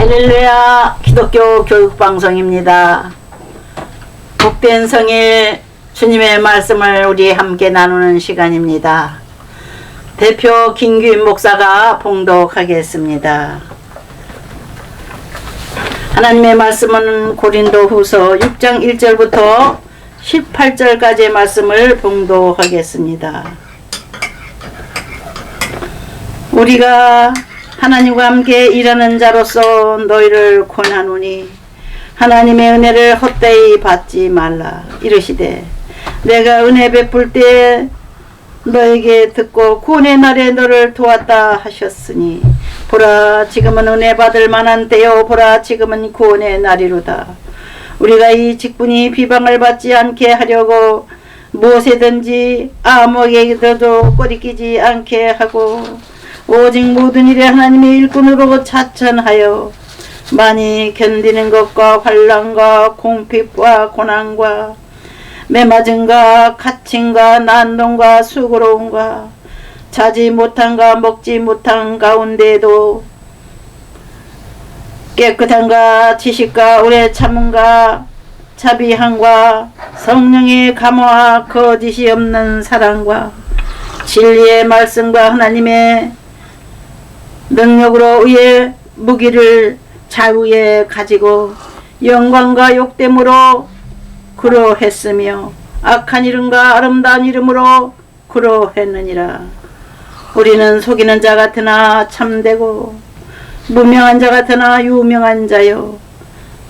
할렐루야, 기독교 교육방송입니다. 복된 성일 주님의 말씀을 우리 함께 나누는 시간입니다. 대표 김규인 목사가 봉독하겠습니다. 하나님의 말씀은 고린도후서 6장 1절부터 18절까지의 말씀을 봉독하겠습니다. 우리가 하나님과 함께 일하는 자로서 너희를 권하노니 하나님의 은혜를 헛되이 받지 말라. 이르시되 내가 은혜 베풀 때 너에게 듣고 구원의 날에 너를 도왔다 하셨으니 보라 지금은 은혜 받을 만한 때요 보라 지금은 구원의 날이로다. 우리가 이 직분이 비방을 받지 않게 하려고 무엇이든지 아무에게도 꼬리끼지 않게 하고 오직 모든 일에 하나님의 일꾼으로 자천하여 많이 견디는 것과 환난과 공핍과 고난과 매맞음과 갇힘과 난동과 수고로움과 자지 못함과 먹지 못한 가운데에도 깨끗함과 지식과 오래 참음과 자비함과 성령의 감화와 거짓이 없는 사랑과 진리의 말씀과 하나님의 능력으로 의의 무기를 좌우에 가지고 영광과 욕됨으로 그러했으며 악한 이름과 아름다운 이름으로 그러했느니라. 우리는 속이는 자 같으나 참되고 무명한 자 같으나 유명한 자요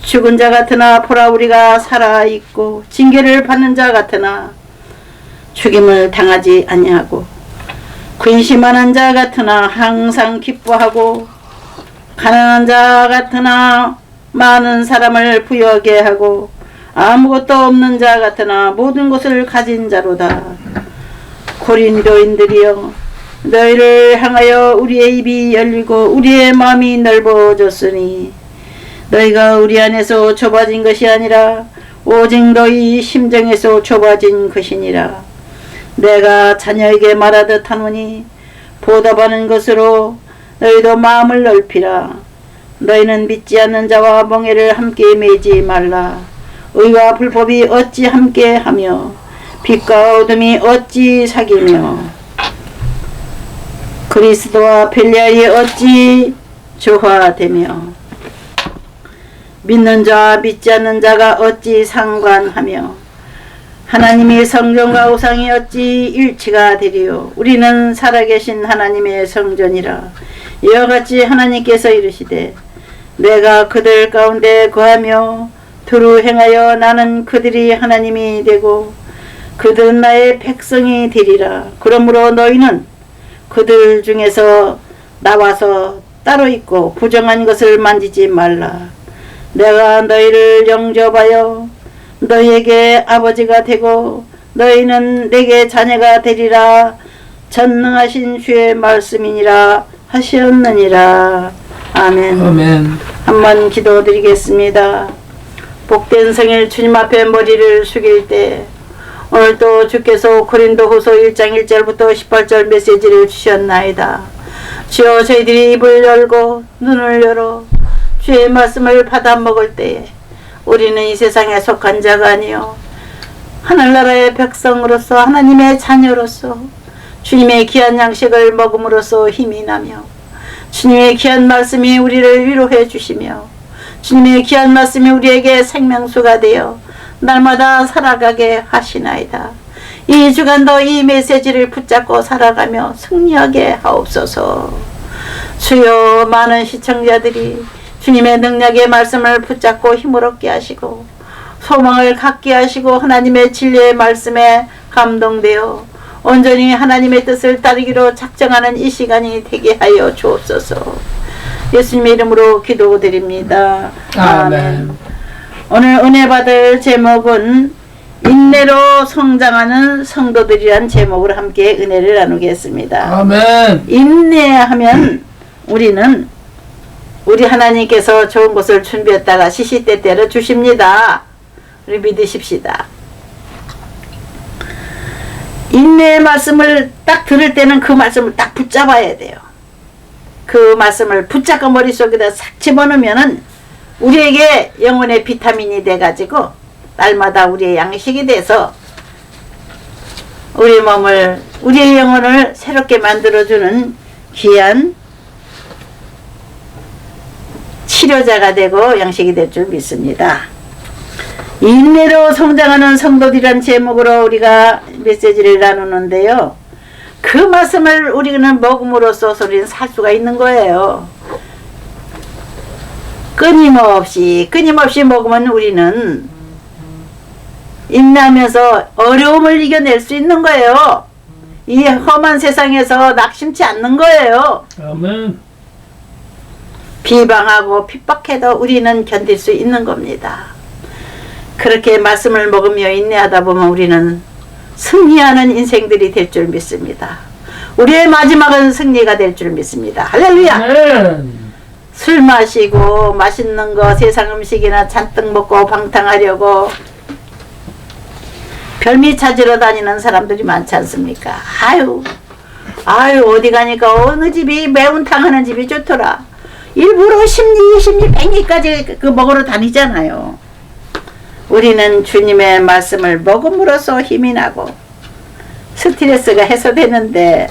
죽은 자 같으나 보라 우리가 살아있고 징계를 받는 자 같으나 죽임을 당하지 아니하고 근심하는 자 같으나 항상 기뻐하고 가난한 자 같으나 많은 사람을 부여하게 하고 아무것도 없는 자 같으나 모든 것을 가진 자로다. 고린도인들이여 너희를 향하여 우리의 입이 열리고 우리의 마음이 넓어졌으니 너희가 우리 안에서 좁아진 것이 아니라 오직 너희 심정에서 좁아진 것이니라. 내가 자녀에게 말하듯 하노니 보답하는 것으로 너희도 마음을 넓히라. 너희는 믿지 않는 자와 멍에를 함께 매지 말라. 의와 불법이 어찌 함께 하며 빛과 어둠이 어찌 사귀며 그리스도와 벨리알이 어찌 조화되며 믿는 자와 믿지 않는 자가 어찌 상관하며 하나님의 성전과 우상이 어찌 일치가 되리요. 우리는 살아계신 하나님의 성전이라. 이와 같이 하나님께서 이르시되 내가 그들 가운데 거하며 두루 행하여 나는 그들이 하나님이 되고 그들은 나의 백성이 되리라. 그러므로 너희는 그들 중에서 나와서 따로 있고 부정한 것을 만지지 말라. 내가 너희를 영접하여 너희에게 아버지가 되고 너희는 내게 자녀가 되리라. 전능하신 주의 말씀이니라 하셨느니라. 아멘. 아멘. 한번 기도드리겠습니다. 복된 성일 주님 앞에 머리를 숙일 때 오늘도 주께서 고린도후서 1장 1절부터 18절 메시지를 주셨나이다. 주여 저희들이 입을 열고 눈을 열어 주의 말씀을 받아 먹을 때에 우리는 이 세상에 속한 자가 아니요 하늘나라의 백성으로서 하나님의 자녀로서 주님의 귀한 양식을 먹음으로써 힘이 나며 주님의 귀한 말씀이 우리를 위로해 주시며 주님의 귀한 말씀이 우리에게 생명수가 되어 날마다 살아가게 하시나이다. 이 주간도 이 메시지를 붙잡고 살아가며 승리하게 하옵소서. 주여 많은 시청자들이 주님의 능력의 말씀을 붙잡고 힘을 얻게 하시고 소망을 갖게 하시고 하나님의 진리의 말씀에 감동되어 온전히 하나님의 뜻을 따르기로 작정하는 이 시간이 되게 하여 주옵소서. 예수님의 이름으로 기도드립니다. 아멘. 오늘 은혜 받을 제목은 인내로 성장하는 성도들이란 제목으로 함께 은혜를 나누겠습니다. 아멘. 인내하면 우리는 우리 하나님께서 좋은 것을 준비했다가 시시때때로 주십니다. 우리 믿으십시다. 인내의 말씀을 딱 들을 때는 그 말씀을 딱 붙잡아야 돼요. 그 말씀을 붙잡고 머릿속에다 싹 집어넣으면은 우리에게 영혼의 비타민이 돼가지고 날마다 우리의 양식이 돼서 우리 몸을, 우리의 영혼을 새롭게 만들어주는 귀한 치료자가 되고 양식이 될 줄 믿습니다. 인내로 성장하는 성도들이란 제목으로 우리가 메시지를 나누는데요. 그 말씀을 우리는 먹음으로써 우리는 살 수가 있는 거예요. 끊임없이 먹으면 우리는 인내하면서 어려움을 이겨낼 수 있는 거예요. 이 험한 세상에서 낙심치 않는 거예요. 아멘. 비방하고 핍박해도 우리는 견딜 수 있는 겁니다. 그렇게 말씀을 먹으며 인내하다 보면 우리는 승리하는 인생들이 될 줄 믿습니다. 우리의 마지막은 승리가 될 줄 믿습니다. 할렐루야. 아멘. 술 마시고 맛있는 거 세상 음식이나 잔뜩 먹고 방탕하려고 별미 찾으러 다니는 사람들이 많지 않습니까? 아유 어디 가니까 어느 집이 매운탕 하는 집이 좋더라. 일부러 10리, 20리, 100리까지 그 먹으러 다니잖아요. 우리는 주님의 말씀을 먹음으로써 힘이 나고 스트레스가 해소되는데,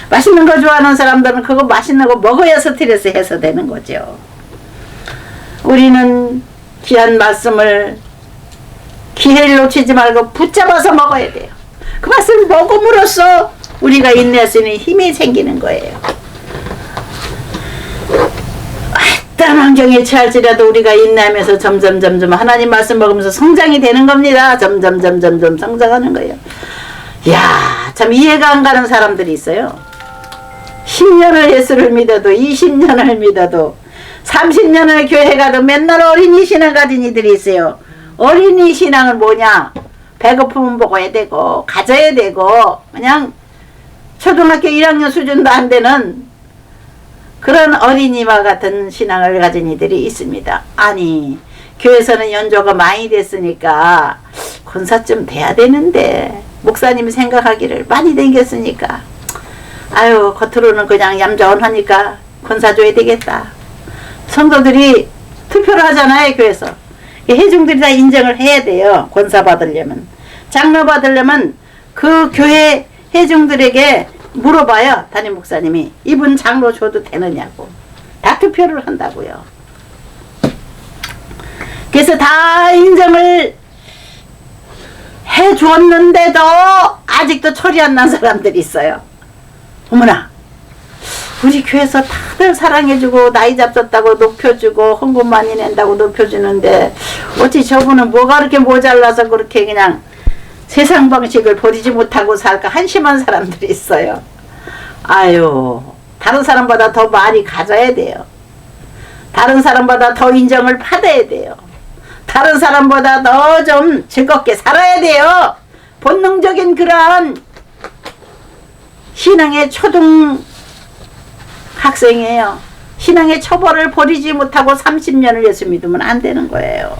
맛있는 거 좋아하는 사람들은 그거 맛있는 거 먹어야 스트레스 해소되는 거죠. 우리는 귀한 말씀을 기회를 놓치지 말고 붙잡아서 먹어야 돼요. 그 말씀을 먹음으로써 우리가 인내할 수 있는 힘이 생기는 거예요. 어떤 환경에 처할지라도 우리가 인내하면서 점점 하나님 말씀 먹으면서 성장이 되는 겁니다. 점점 성장하는 거예요. 이야, 참 이해가 안 가는 사람들이 있어요. 10년을 예수를 믿어도 20년을 믿어도 30년을 교회 가도 맨날 어린이 신앙 가진 이들이 있어요. 어린이 신앙은 뭐냐? 배고프면 먹어야 되고 가져야 되고 그냥 초등학교 1학년 수준도 안 되는 그런 어린이와 같은 신앙을 가진 이들이 있습니다. 아니, 교회에서는 연조가 많이 됐으니까 권사쯤 돼야 되는데, 목사님이 생각하기를 많이 댕겼으니까 아유 겉으로는 그냥 얌전하니까 권사 줘야 되겠다. 성도들이 투표를 하잖아요. 교회에서 회중들이 다 인정을 해야 돼요. 권사 받으려면, 장로 받으려면 그 교회 회중들에게 물어봐요. 담임 목사님이 이분 장로 줘도 되느냐고. 다 투표를 한다고요. 그래서 다 인정을 해 주었는데도 아직도 철이 안 난 사람들이 있어요. 어머나, 우리 교회에서 다들 사랑해주고 나이 잡섰다고 높여주고 헌금 많이 낸다고 높여주는데 어찌 저분은 뭐가 그렇게 모자라서 그렇게 그냥 세상 방식을 버리지 못하고 살까 한심한 사람들이 있어요. 아유, 다른 사람보다 더 많이 가져야 돼요. 다른 사람보다 더 인정을 받아야 돼요. 다른 사람보다 더 좀 즐겁게 살아야 돼요. 본능적인 그러한 신앙의 초등 학생이에요. 신앙의 초보를 버리지 못하고 30년을 예수 믿으면 안 되는 거예요.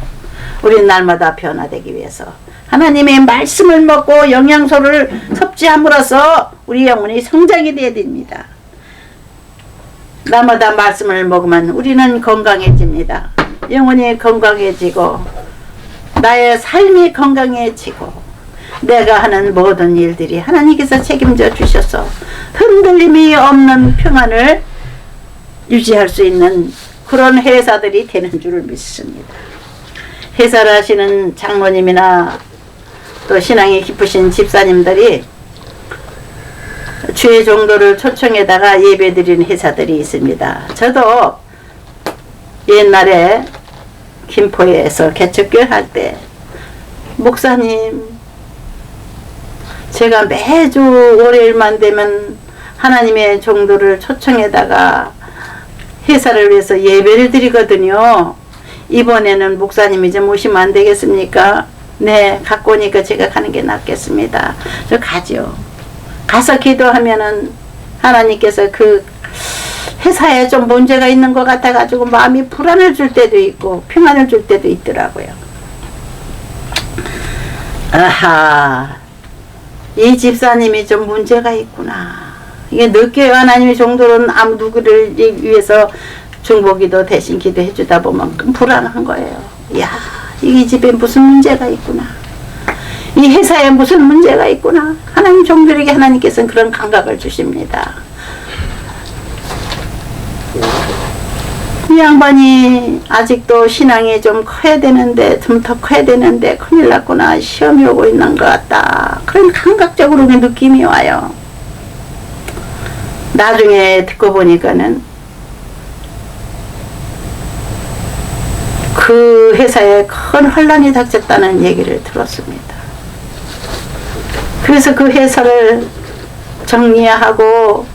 우리는 날마다 변화되기 위해서 하나님의 말씀을 먹고 영양소를 섭취함으로써 우리 영혼이 성장이 되어야 됩니다. 날마다 말씀을 먹으면 우리는 건강해집니다. 영혼이 건강해지고 나의 삶이 건강해지고 내가 하는 모든 일들이 하나님께서 책임져 주셔서 흔들림이 없는 평안을 유지할 수 있는 그런 회사들이 되는 줄 믿습니다. 회사를 하시는 장로님이나 또 신앙이 깊으신 집사님들이 주의 종도를 초청에다가 예배드리는 회사들이 있습니다. 저도 옛날에 김포에서 개척교회 할 때 목사님, 제가 매주 월요일만 되면 하나님의 종도를 초청에다가 회사를 위해서 예배를 드리거든요. 이번에는 목사님이 좀 오시면 안 되겠습니까? 네, 갖고 오니까 제가 가는 게 낫겠습니다. 저 가죠. 가서 기도하면은 하나님께서 그 회사에 좀 문제가 있는 것 같아가지고 마음이 불안을 줄 때도 있고 평안을 줄 때도 있더라고요. 아하, 이 집사님이 좀 문제가 있구나. 이게 늦게 하나님의 종들은 아무 누구를 위해서 중보기도 대신 기도해 주다 보면 불안한 거예요. 야, 이 집에 무슨 문제가 있구나. 이 회사에 무슨 문제가 있구나. 하나님 종들에게 하나님께서는 그런 감각을 주십니다. 이 양반이 아직도 신앙이 좀 커야 되는데, 좀 더 커야 되는데 큰일 났구나. 시험이 오고 있는 것 같다. 그런 감각적으로 느낌이 와요. 나중에 듣고 보니까는 그 회사에 큰 혼란이 닥쳤다는 얘기를 들었습니다. 그래서 그 회사를 정리하고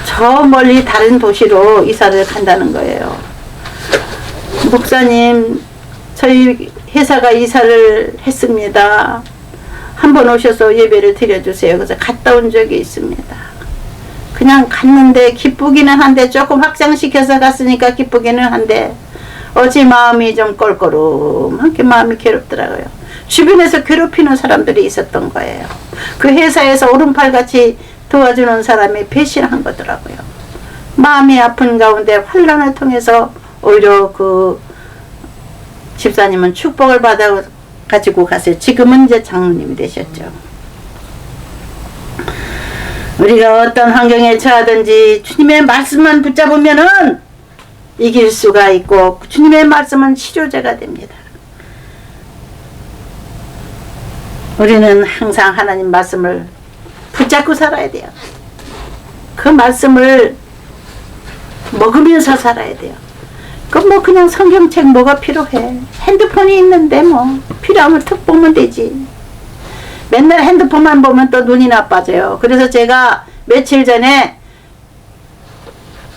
저 멀리 다른 도시로 이사를 간다는 거예요. 목사님, 저희 회사가 이사를 했습니다. 한번 오셔서 예배를 드려주세요. 그래서 갔다 온 적이 있습니다. 그냥 갔는데 기쁘기는 한데, 조금 확장시켜서 갔으니까 기쁘기는 한데 어찌 마음이 좀 껄끄름하게 마음이 괴롭더라고요. 주변에서 괴롭히는 사람들이 있었던 거예요. 그 회사에서 오른팔같이 도와주는 사람이 배신한 거더라고요. 마음이 아픈 가운데 환란을 통해서 오히려 그 집사님은 축복을 받아 가지고 갔어요. 지금은 이제 장로님이 되셨죠. 우리가 어떤 환경에 처하든지 주님의 말씀만 붙잡으면은 이길 수가 있고, 주님의 말씀은 치료제가 됩니다. 우리는 항상 하나님 말씀을 붙잡고 살아야 돼요. 그 말씀을 먹으면서 살아야 돼요. 뭐 그냥 성경책 뭐가 필요해. 핸드폰이 있는데 뭐 필요하면 툭 보면 되지. 맨날 핸드폰만 보면 또 눈이 나빠져요. 그래서 제가 며칠 전에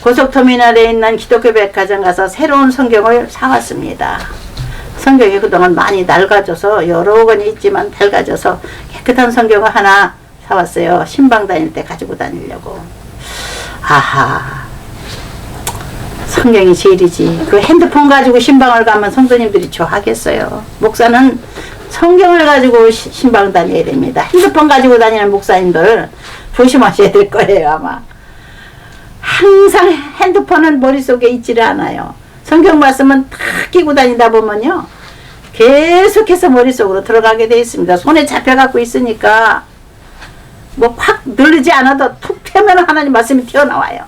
고속터미널에 있는 기독교 백화점 가서 새로운 성경을 사왔습니다. 성경이 그동안 많이 낡아져서, 여러 권이 있지만 낡아져서 깨끗한 성경을 하나 사왔어요. 신방 다닐 때 가지고 다니려고. 아하, 성경이 제일이지. 그 핸드폰 가지고 신방을 가면 성도님들이 좋아하겠어요. 목사는 성경을 가지고 신방 다녀야 됩니다. 핸드폰 가지고 다니는 목사님들 조심하셔야 될 거예요, 아마. 항상 핸드폰은 머릿속에 있지를 않아요. 성경 말씀은 다 끼고 다니다 보면요, 계속해서 머릿속으로 들어가게 되어 있습니다. 손에 잡혀갖고 있으니까 뭐 확 누르지 않아도 툭 펴면 하나님 말씀이 튀어나와요.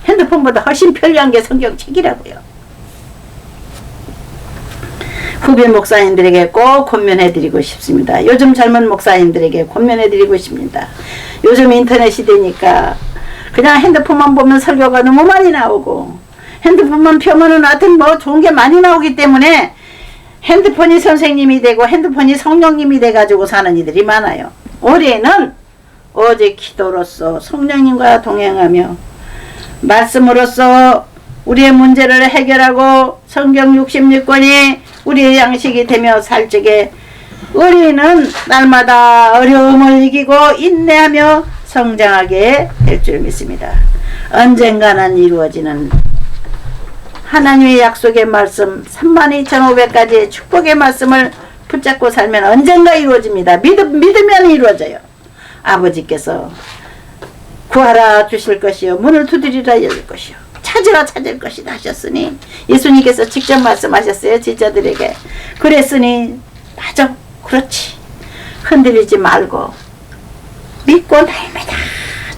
핸드폰보다 훨씬 편리한 게 성경책이라고요. 후배 목사님들에게 꼭 권면해드리고 싶습니다. 요즘 젊은 목사님들에게 권면해드리고 싶습니다. 요즘 인터넷 시대니까 그냥 핸드폰만 보면 설교가 너무 많이 나오고, 핸드폰만 펴면은 하여튼 뭐 좋은 게 많이 나오기 때문에 핸드폰이 선생님이 되고 핸드폰이 성령님이 돼가지고 사는 이들이 많아요. 올해는 어제 기도로서 성령님과 동행하며 말씀으로써 우리의 문제를 해결하고 성경 66권이 우리의 양식이 되며 살 적에 우리는 날마다 어려움을 이기고 인내하며 성장하게 될 줄 믿습니다. 언젠가는 이루어지는 하나님의 약속의 말씀 32,500가지의 축복의 말씀을 붙잡고 살면 언젠가 이루어집니다. 믿으면 이루어져요. 아버지께서 구하라 주실 것이요, 문을 두드리라 열릴 것이요, 찾으라 찾을 것이다 하셨으니, 예수님께서 직접 말씀하셨어요. 제자들에게. 그랬으니 맞아, 그렇지, 흔들리지 말고 믿고 날마다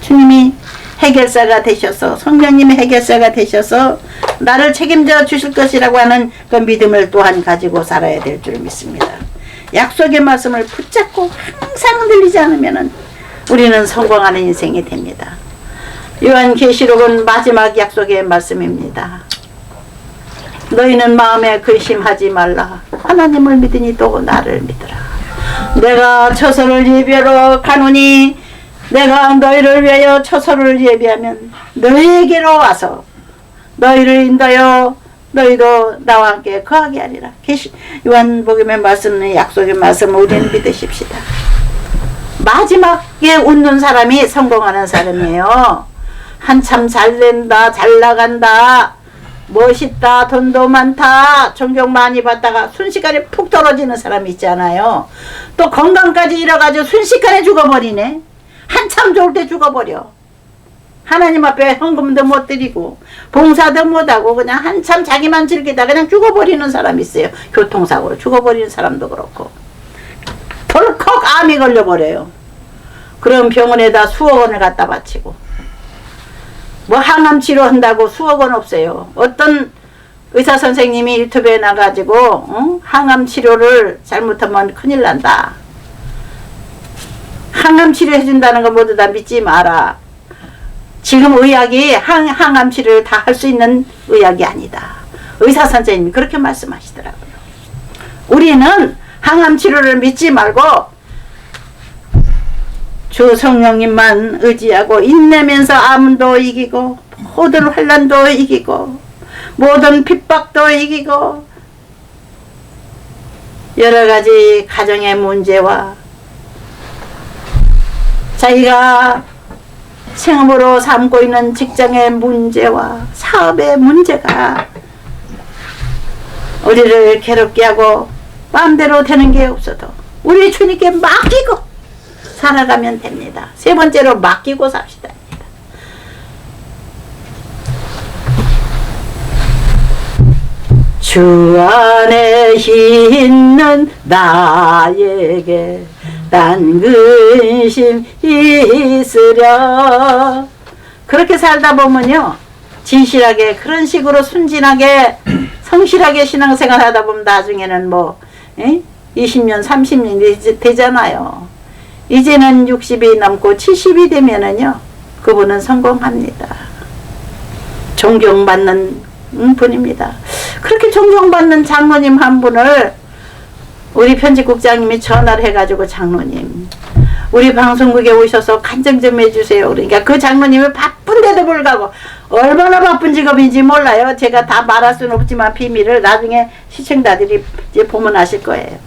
주님이 해결사가 되셔서, 성령님이 해결사가 되셔서 나를 책임져 주실 것이라고 하는 그 믿음을 또한 가지고 살아야 될 줄 믿습니다. 약속의 말씀을 붙잡고 항상 흔들리지 않으면 우리는 성공하는 인생이 됩니다. 요한계시록은 마지막 약속의 말씀입니다. 너희는 마음에 근심하지 말라. 하나님을 믿으니 또 나를 믿으라. 내가 처소를 예비하러 가노니, 내가 너희를 위하여 처소를 예비하면 너희에게로 와서 너희를 인도하여 너희도 나와 함께 거하게 하리라. 요한복음의 말씀은 약속의 말씀을 우리는 믿으십시다. 마지막에 웃는 사람이 성공하는 사람이에요. 한참 잘 된다, 잘 나간다, 멋있다, 돈도 많다, 존경 많이 받다가 순식간에 푹 떨어지는 사람이 있잖아요. 또 건강까지 잃어가지고 순식간에 죽어버리네. 한참 좋을 때 죽어버려. 하나님 앞에 헌금도 못 드리고 봉사도 못하고 그냥 한참 자기만 즐기다 그냥 죽어버리는 사람이 있어요. 교통사고로 죽어버리는 사람도 그렇고 덜컥 암이 걸려버려요. 그럼 병원에다 수억 원을 갖다 바치고 뭐 항암 치료한다고 수억 원 없어요. 어떤 의사 선생님이 유튜브에 나가지고 항암 치료를 잘못하면 큰일 난다. 항암 치료 해준다는 거 모두 다 믿지 마라. 지금 의학이 항암 치료를 다 할 수 있는 의학이 아니다. 의사 선생님이 그렇게 말씀하시더라고요. 우리는 항암 치료를 믿지 말고 주 성령님만 의지하고 인내면서 암도 이기고 모든 환난도 이기고 모든 핍박도 이기고 여러가지 가정의 문제와 자기가 생업으로 삼고 있는 직장의 문제와 사업의 문제가 우리를 괴롭게 하고 마음대로 되는 게 없어도 우리 주님께 맡기고 살아가면 됩니다. 세 번째로 맡기고 삽시다. 주 안에 있는 나에게 난 근심 있으랴. 그렇게 살다 보면요 진실하게 그런 식으로 순진하게 성실하게 신앙생활 하다 보면 나중에는 뭐 20년 30년이 되잖아요. 이제는 60이 넘고 70이 되면은요 그분은 성공합니다. 존경받는 분입니다. 그렇게 존경받는 장로님 한 분을 우리 편집국장님이 전화를 해가지고 장로님 우리 방송국에 오셔서 간증 좀 해주세요. 그러니까 그 장로님이 바쁜데도 불구하고 얼마나 바쁜 직업인지 몰라요. 제가 다 말할 수는 없지만 비밀을 나중에 시청자들이 이제 보면 아실 거예요.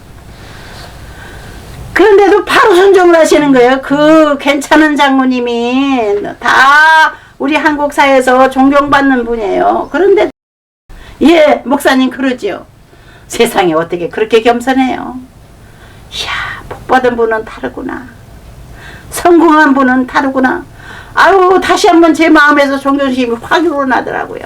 그런데도 바로 순종을 하시는 거예요. 그 괜찮은 장로님이 다 우리 한국 사회에서 존경받는 분이에요. 그런데 예 목사님 그러지요. 세상에 어떻게 그렇게 겸손해요. 이야 복받은 분은 다르구나. 성공한 분은 다르구나. 아유 다시 한번 제 마음에서 존경심이 확 일어나더라고요.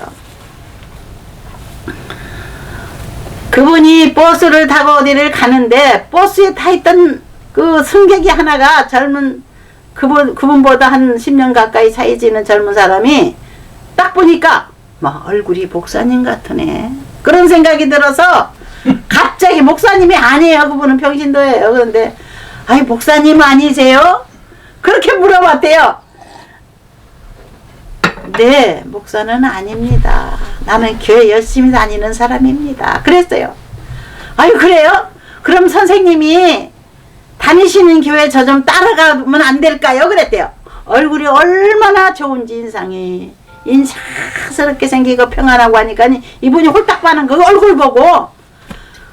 그분이 버스를 타고 어디를 가는데 버스에 타 있던 그 승객이 하나가 젊은 그분보다 한 10년 가까이 차이 지는 젊은 사람이 딱 보니까 뭐 얼굴이 목사님 같으네 그런 생각이 들어서 갑자기 목사님이 아니에요. 그분은 평신도예요. 그런데 아니 목사님 아니세요? 그렇게 물어봤대요. 네 목사는 아닙니다. 나는 교회 열심히 다니는 사람입니다. 그랬어요. 아유 그래요? 그럼 선생님이 다니시는 교회 저 좀 따라가면 안 될까요? 그랬대요. 얼굴이 얼마나 좋은지 인상이 인사스럽게 생기고 평안하고 하니까 이분이 홀딱 반한 그 얼굴 보고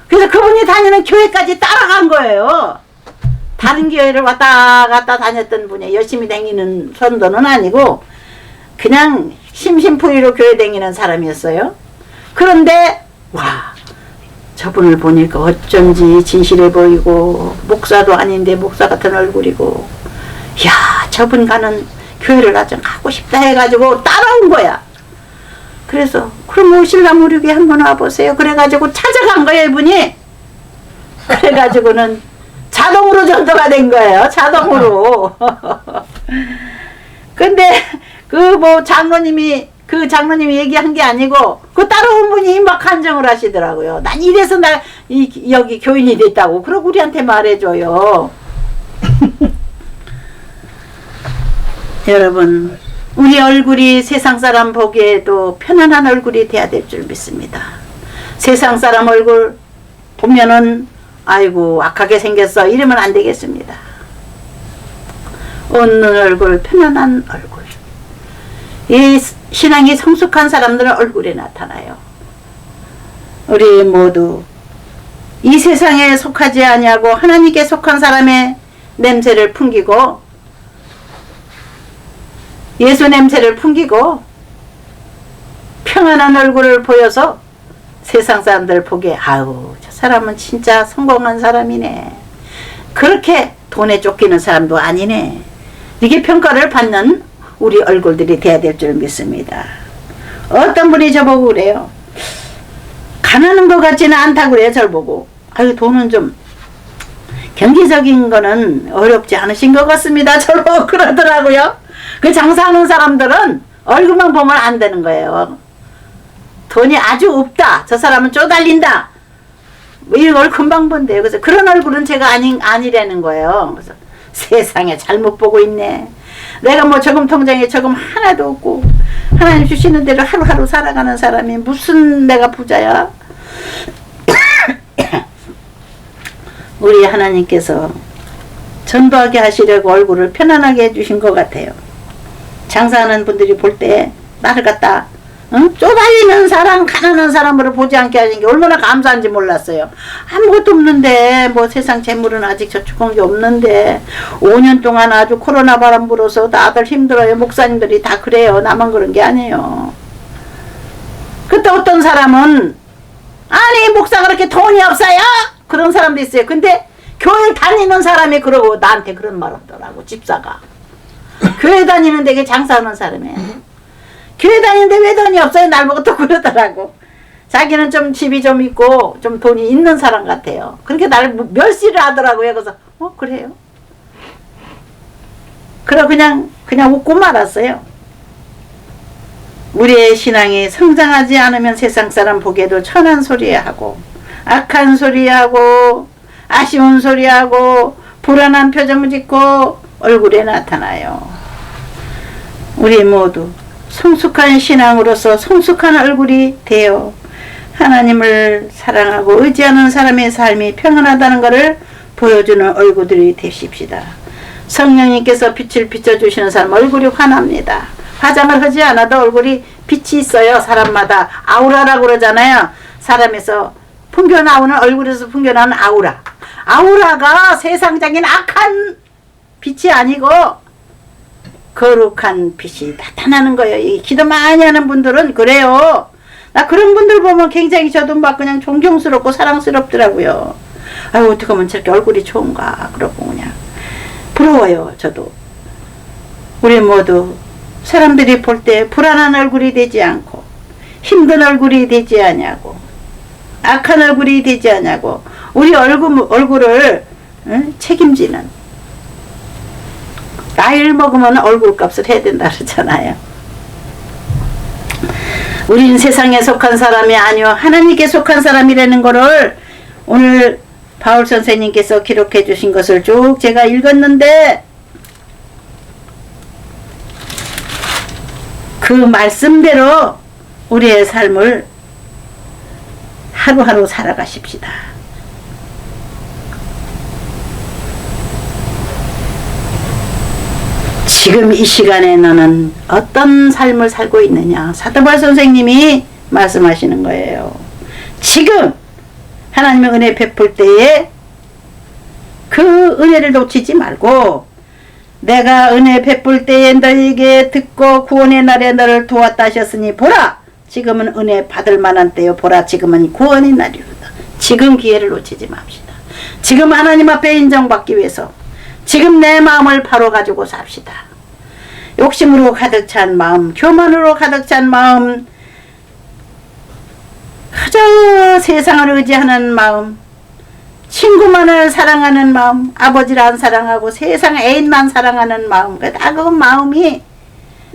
그래서 그분이 다니는 교회까지 따라간 거예요. 다른 교회를 왔다 갔다 다녔던 분이 열심히 다니는 선도는 아니고 그냥 심심풀이로 교회 다니는 사람이었어요. 그런데 와 저분을 보니까 어쩐지 진실해 보이고 목사도 아닌데 목사 같은 얼굴이고 야 저분 가는 교회를 나 좀 가고 싶다 해가지고 따라온 거야. 그래서 그럼 오실라면 우리 교회 한번 와보세요. 그래가지고 찾아간 거예요 이분이. 그래가지고는 자동으로 전도가 된 거예요. 자동으로. 근데 그 뭐 장로님이 얘기한 게 아니고 그 따라온 분이 막 간증을 하시더라고요. 난 이래서 나 여기 교인이 됐다고. 그러고 우리한테 말해줘요. 여러분 우리 얼굴이 세상 사람 보기에도 편안한 얼굴이 돼야 될 줄 믿습니다. 세상 사람 얼굴 보면은 아이고 악하게 생겼어 이러면 안 되겠습니다. 웃는 얼굴 편안한 얼굴 이 신앙이 성숙한 사람들은 얼굴에 나타나요. 우리 모두 이 세상에 속하지 아니하고 하나님께 속한 사람의 냄새를 풍기고 예수 냄새를 풍기고 평안한 얼굴을 보여서 세상 사람들 보기에 아우 저 사람은 진짜 성공한 사람이네. 그렇게 돈에 쫓기는 사람도 아니네. 이게 평가를 받는 우리 얼굴들이 돼야 될 줄 믿습니다. 어떤 분이 저보고 그래요. 가난한 것 같지는 않다고 그래요. 저를 보고. 아유, 돈은 좀 경제적인 거는 어렵지 않으신 것 같습니다. 저를 보고 그러더라고요. 그 장사하는 사람들은 얼굴만 보면 안 되는 거예요. 돈이 아주 없다. 저 사람은 쪼달린다. 이런 걸 금방 본대요. 그래서 그런 얼굴은 제가 아니라는 거예요. 그래서 세상에 잘못 보고 있네. 내가 뭐 저금 통장에 저금 하나도 없고 하나님 주시는 대로 하루하루 살아가는 사람이 무슨 내가 부자야? 우리 하나님께서 전도하게 하시려고 얼굴을 편안하게 해주신 것 같아요. 장사하는 분들이 볼 때 나를 갖다 쪼달리는 사람, 가난한 사람으로 보지 않게 하신 게 얼마나 감사한지 몰랐어요. 아무것도 없는데 뭐 세상 재물은 아직 저축한 게 없는데 5년 동안 아주 코로나 바람 불어서 다들 힘들어요. 목사님들이 다 그래요. 나만 그런 게 아니에요. 그때 어떤 사람은 아니 목사가 그렇게 돈이 없어요? 그런 사람도 있어요. 근데 교회 다니는 사람이 그러고 나한테 그런 말 하더라고. 집사가 교회 다니는데 이게 장사하는 사람이에요. 교회 다니는데 왜 돈이 없어요? 날 보고 또 그러더라고. 자기는 좀 집이 좀 있고 좀 돈이 있는 사람 같아요. 그렇게 날 멸시를 하더라고요. 그래서 그래요? 그래 그냥 웃고 말았어요. 우리의 신앙이 성장하지 않으면 세상 사람 보기에도 천한 소리하고 악한 소리하고 아쉬운 소리하고 불안한 표정을 짓고 얼굴에 나타나요. 우리 모두 성숙한 신앙으로서 성숙한 얼굴이 되어 하나님을 사랑하고 의지하는 사람의 삶이 평안하다는 것을 보여주는 얼굴들이 되십시다. 성령님께서 빛을 비춰주시는 사람 얼굴이 환합니다. 화장을 하지 않아도 얼굴이 빛이 있어요. 사람마다 아우라라고 그러잖아요. 사람에서 풍겨나오는 얼굴에서 풍겨나는 아우라. 아우라가 세상적인 악한 빛이 아니고 거룩한 빛이 나타나는 거예요. 이 기도 많이 하는 분들은 그래요. 나 그런 분들 보면 굉장히 저도 막 그냥 존경스럽고 사랑스럽더라고요. 아유 어떻게 하면 저렇게 얼굴이 좋은가 그러고 그냥 부러워요. 저도. 우리 모두 사람들이 볼 때 불안한 얼굴이 되지 않고 힘든 얼굴이 되지 않냐고 악한 얼굴이 되지 않냐고 우리 얼굴을 책임지는 나이를 먹으면 얼굴값을 해야 된다 그러잖아요. 우린 세상에 속한 사람이 아니요 하나님께 속한 사람이라는 거를 오늘 바울 선생님께서 기록해 주신 것을 쭉 제가 읽었는데 그 말씀대로 우리의 삶을 하루하루 살아가십시다. 지금 이 시간에 너는 어떤 삶을 살고 있느냐 사도 바울 선생님이 말씀하시는 거예요. 지금 하나님의 은혜 베풀 때에 그 은혜를 놓치지 말고 내가 은혜 베풀 때에 너에게 듣고 구원의 날에 너를 도왔다 하셨으니 보라 지금은 은혜 받을 만한 때요 보라 지금은 구원의 날이로다. 지금 기회를 놓치지 맙시다. 지금 하나님 앞에 인정받기 위해서 지금 내 마음을 바로 가지고 삽시다. 욕심으로 가득 찬 마음, 교만으로 가득 찬 마음, 그저 세상을 의지하는 마음, 친구만을 사랑하는 마음, 아버지를 안 사랑하고 세상 애인만 사랑하는 마음, 다 그 마음이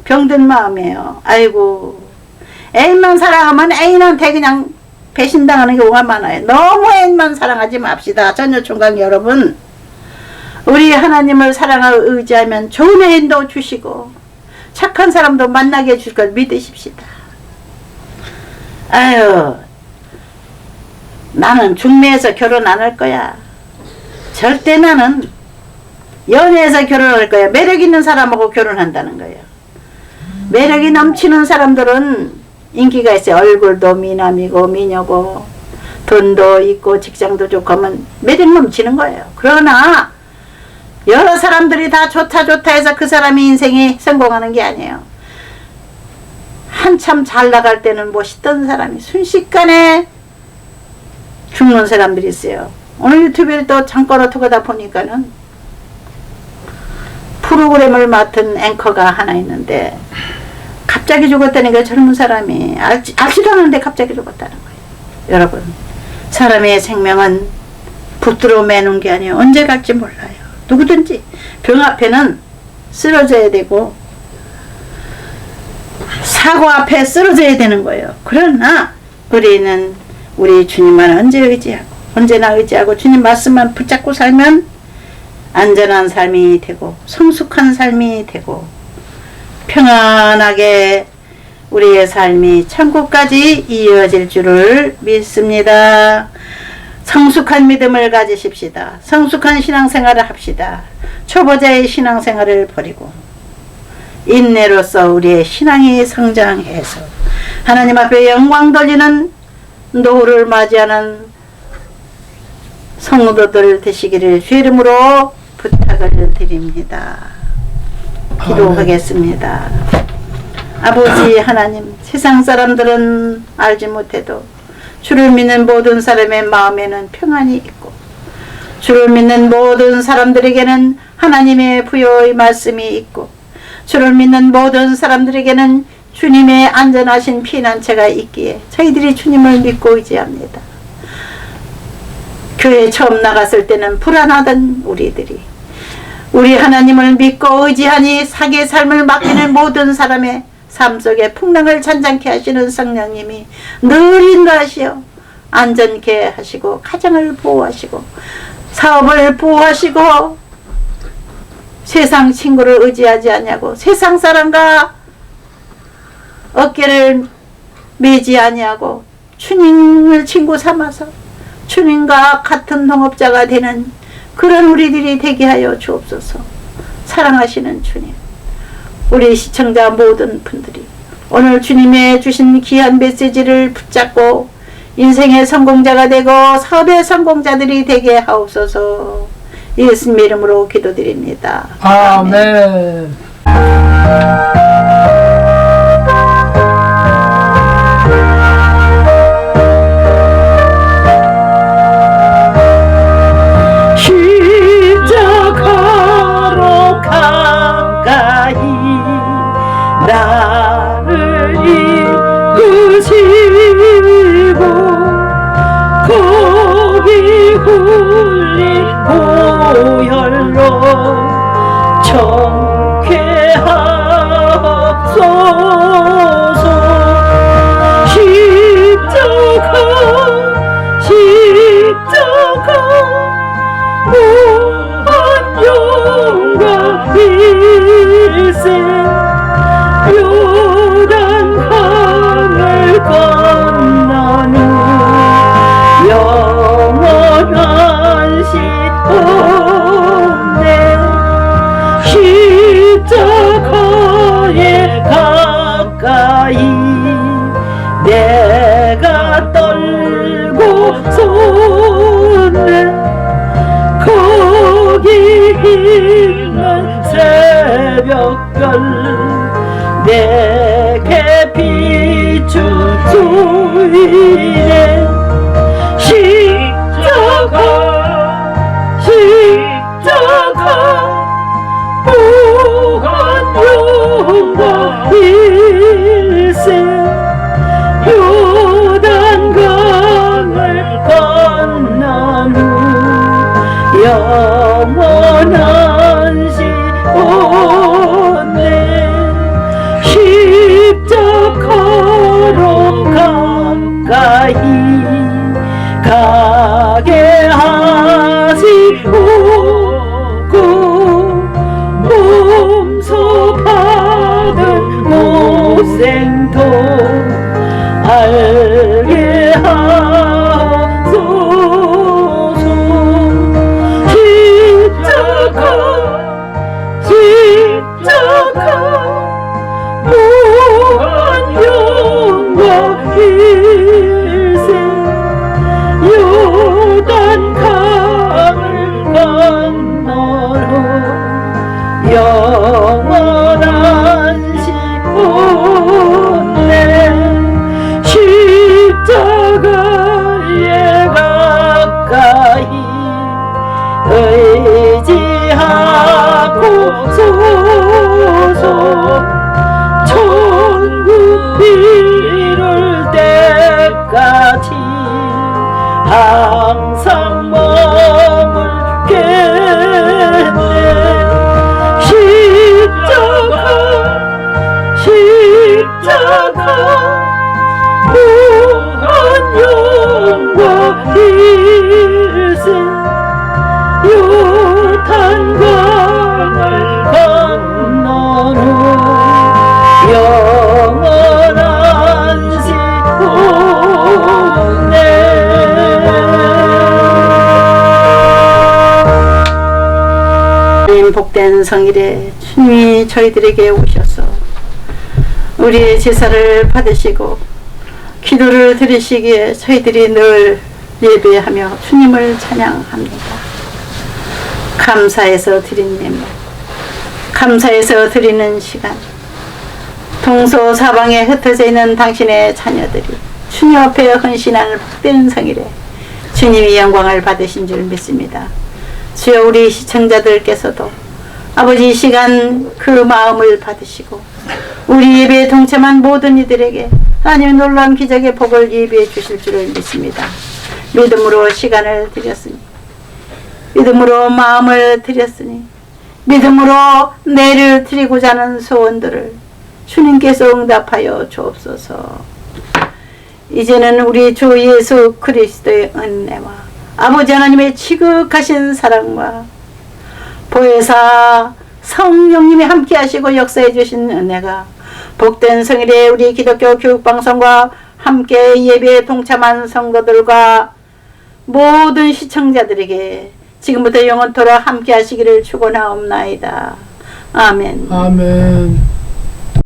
병든 마음이에요. 아이고 애인만 사랑하면 애인한테 그냥 배신당하는 경우가 많아요. 너무 애인만 사랑하지 맙시다. 전여총각 여러분, 우리 하나님을 사랑하고 의지하면 좋은 애인도 주시고 착한 사람도 만나게 해줄 걸 믿으십시다. 아유 나는 중매에서 결혼 안 할 거야. 절대 나는 연애에서 결혼할 거야. 매력 있는 사람하고 결혼한다는 거예요. 매력이 넘치는 사람들은 인기가 있어요. 얼굴도 미남이고 미녀고 돈도 있고 직장도 좋고 하면 매력 넘치는 거예요. 그러나 여러 사람들이 다 좋다 해서 그 사람이 인생이 성공하는 게 아니에요. 한참 잘 나갈 때는 멋있던 사람이 순식간에 죽는 사람들이 있어요. 오늘 유튜브에 또 잠깐 어떻게 다 보니까는 프로그램을 맡은 앵커가 하나 있는데 갑자기 죽었다니까. 젊은 사람이 알지도 않았는데 갑자기 죽었다는 거예요. 여러분, 사람의 생명은 붙들어 매는 게 아니에요. 언제 갈지 몰라요. 누구든지 병 앞에는 쓰러져야 되고 사고 앞에 쓰러져야 되는 거예요. 그러나 우리는 우리 주님만 언제 의지하고 언제나 의지하고 주님 말씀만 붙잡고 살면 안전한 삶이 되고 성숙한 삶이 되고 평안하게 우리의 삶이 천국까지 이어질 줄을 믿습니다. 성숙한 믿음을 가지십시다. 성숙한 신앙생활을 합시다. 초보자의 신앙생활을 버리고 인내로서 우리의 신앙이 성장해서 하나님 앞에 영광 돌리는 노후를 맞이하는 성도들 되시기를 주 이름으로 부탁을 드립니다. 기도하겠습니다. 아버지 하나님, 세상 사람들은 알지 못해도 주를 믿는 모든 사람의 마음에는 평안이 있고 주를 믿는 모든 사람들에게는 하나님의 부여의 말씀이 있고 주를 믿는 모든 사람들에게는 주님의 안전하신 피난처가 있기에 저희들이 주님을 믿고 의지합니다. 교회 처음 나갔을 때는 불안하던 우리들이 우리 하나님을 믿고 의지하니 사기의 삶을 맡기는 모든 사람의 삶 속에 풍랑을 잔잔케 하시는 성령님이 늘 인도하시어 안전케 하시고 가정을 보호하시고 사업을 보호하시고 세상 친구를 의지하지 않냐고 세상 사람과 어깨를 매지 아니하고 주님을 친구 삼아서 주님과 같은 동업자가 되는 그런 우리들이 되게 하여 주옵소서. 사랑하시는 주님, 우리 시청자 모든 분들이 오늘 주님의 주신 귀한 메시지를 붙잡고 인생의 성공자가 되고 사업의 성공자들이 되게 하옵소서. 예수님 이름으로 기도드립니다. 아멘. 십자가로 가까이 나를 이끄시고 거기 흘린 보혈로 정쾌하옵소서. 십자가 무한 영광 일생 요단강을 건너는 영원한 시온네 십자가에 가까이 내가 떨고 섰네 거기 있는 새벽별 내게 비추소이네 십자가 무한 영광 일생 요단강을 건너는 영원한 시온네 십자가로 가까이 가게 하시고 몸소 받은 고생도 알게 하소서. 십자가 무한 영광 일생 요단강을 건너러 영원한 시온네 십자가 끝까지 항상 머물겠네. 십자가 무한 영광 일세 요단강을 건너는 영원한 시온네. 복된 성일에 주님이 저희들에게 오셔서 우리의 제사를 받으시고 기도를 드리시기에 저희들이 늘 예배하며 주님을 찬양합니다. 감사해서 드린 예물, 감사해서 드리는 시간, 동서사방에 흩어져 있는 당신의 자녀들이 주님 앞에 헌신하는 복된 성일에 주님이 영광을 받으신 줄 믿습니다. 주여, 우리 시청자들께서도 아버지 이 시간 그 마음을 받으시고 우리 예배에 동참한 모든 이들에게 하나님의 놀라운 기적의 복을 예비해 주실 줄을 믿습니다. 믿음으로 시간을 드렸으니, 믿음으로 마음을 드렸으니, 믿음으로 내를 드리고자 하는 소원들을 주님께서 응답하여 주옵소서. 이제는 우리 주 예수 그리스도의 은혜와 아버지 하나님의 지극하신 사랑과 보혜사 성령님이 함께 하시고 역사해 주신 은혜가 복된 성일에 우리 기독교 교육방송과 함께 예배에 동참한 성도들과 모든 시청자들에게 지금부터 영원토록 함께 하시기를 축원하옵나이다. 아멘. 아멘.